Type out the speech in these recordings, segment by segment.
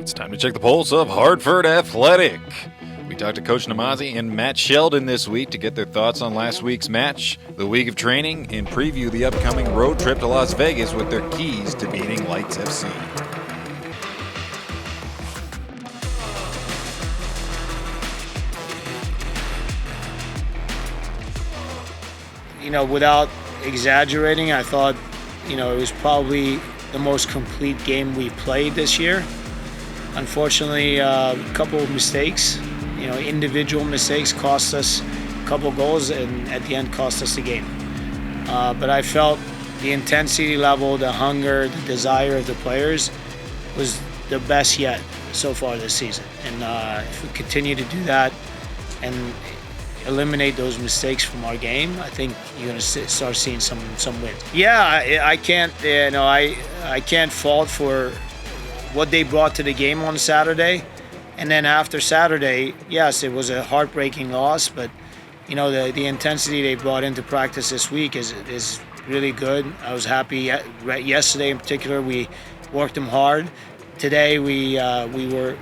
It's time to check the pulse of Hartford Athletic. We talked to Coach Namazi and Matt Sheldon this week to get their thoughts on last week's match, the week of training, and preview the upcoming road trip to Las Vegas with their keys to beating Lights FC. Without exaggerating, I thought, it was probably the most complete game we played this year. Unfortunately, a couple of mistakes, individual mistakes cost us a couple goals and at the end cost us the game. But I felt the intensity level, the hunger, the desire of the players was the best yet so far this season. And if we continue to do that and eliminate those mistakes from our game, I think you're going to start seeing some wins. Yeah, I can't, I can't fault for what they brought to the game on Saturday. And then after Saturday, yes, it was a heartbreaking loss, but the intensity they brought into practice this week is really good. I was happy. Yesterday in particular, we worked them hard. Today we were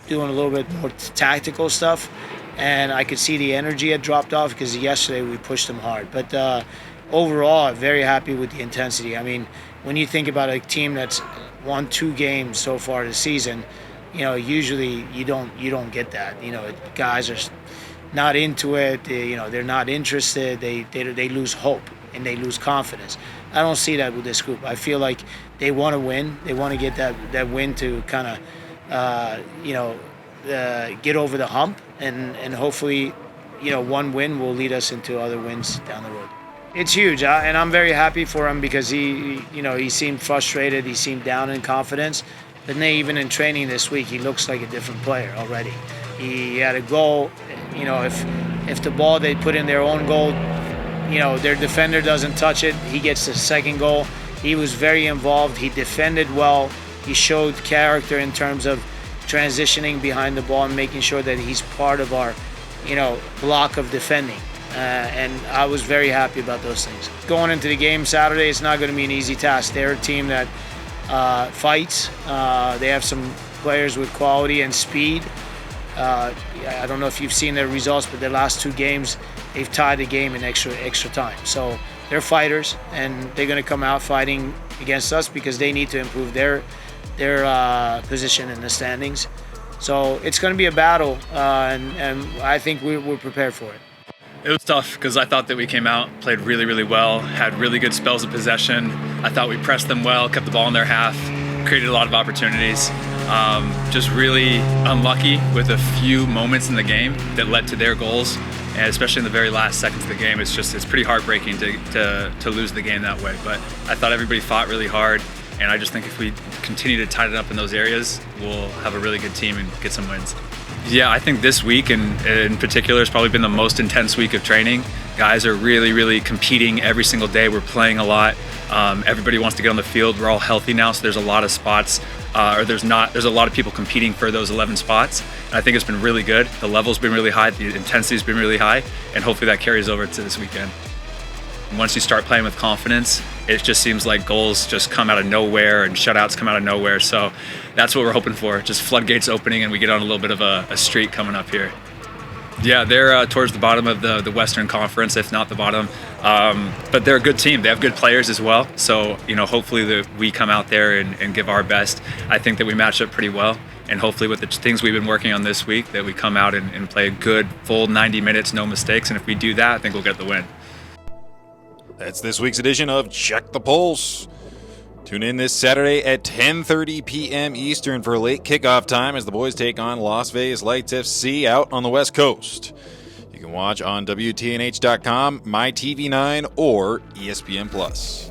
doing a little bit more tactical stuff, and I could see the energy had dropped off because yesterday we pushed them hard. But overall, I'm very happy with the intensity. I mean, when you think about a team that's won 2 games so far this season, usually you don't get that. Guys are not into it. They're not interested. They lose hope and they lose confidence. I don't see that with this group. I feel like they want to win. They want to get that win to kind of get over the hump, and hopefully, one win will lead us into other wins down the road. It's huge, and I'm very happy for him because he seemed frustrated. He seemed down in confidence. But then even in training this week, he looks like a different player already. He had a goal. If the ball they put in their own goal, their defender doesn't touch it, he gets the second goal. He was very involved. He defended well. He showed character in terms of transitioning behind the ball and making sure that he's part of our, block of defending. And I was very happy about those things. Going into the game Saturday, it's not going to be an easy task. They're a team that fights. They have some players with quality and speed. I don't know if you've seen their results, but their last 2 games, they've tied the game in extra time. So they're fighters, and they're going to come out fighting against us because they need to improve their position in the standings. So it's going to be a battle, and I think we're prepared for it. It was tough because I thought that we came out, played really, really well, had really good spells of possession. I thought we pressed them well, kept the ball in their half, created a lot of opportunities. Just really unlucky with a few moments in the game that led to their goals, and especially in the very last seconds of the game. It's pretty heartbreaking to lose the game that way. But I thought everybody fought really hard, and I just think if we continue to tighten up in those areas, we'll have a really good team and get some wins. Yeah, I think this week in particular has probably been the most intense week of training. Guys are really, really competing every single day. We're playing a lot. Everybody wants to get on the field. We're all healthy now, so there's a lot of spots, there's a lot of people competing for those 11 spots. And I think it's been really good. The level's been really high, the intensity's been really high, and hopefully that carries over to this weekend. Once you start playing with confidence, it just seems like goals just come out of nowhere and shutouts come out of nowhere. So that's what we're hoping for, just floodgates opening and we get on a little bit of a streak coming up here. Yeah, they're towards the bottom of the Western Conference, if not the bottom. But they're a good team. They have good players as well. So, hopefully we come out there and give our best. I think that we match up pretty well. And hopefully with the things we've been working on this week, that we come out and play a good full 90 minutes, no mistakes. And if we do that, I think we'll get the win. That's this week's edition of Check the Pulse. Tune in this Saturday at 10:30 p.m. Eastern for late kickoff time as the boys take on Las Vegas Lights FC out on the West Coast. You can watch on WTNH.com, MyTV9, or ESPN+.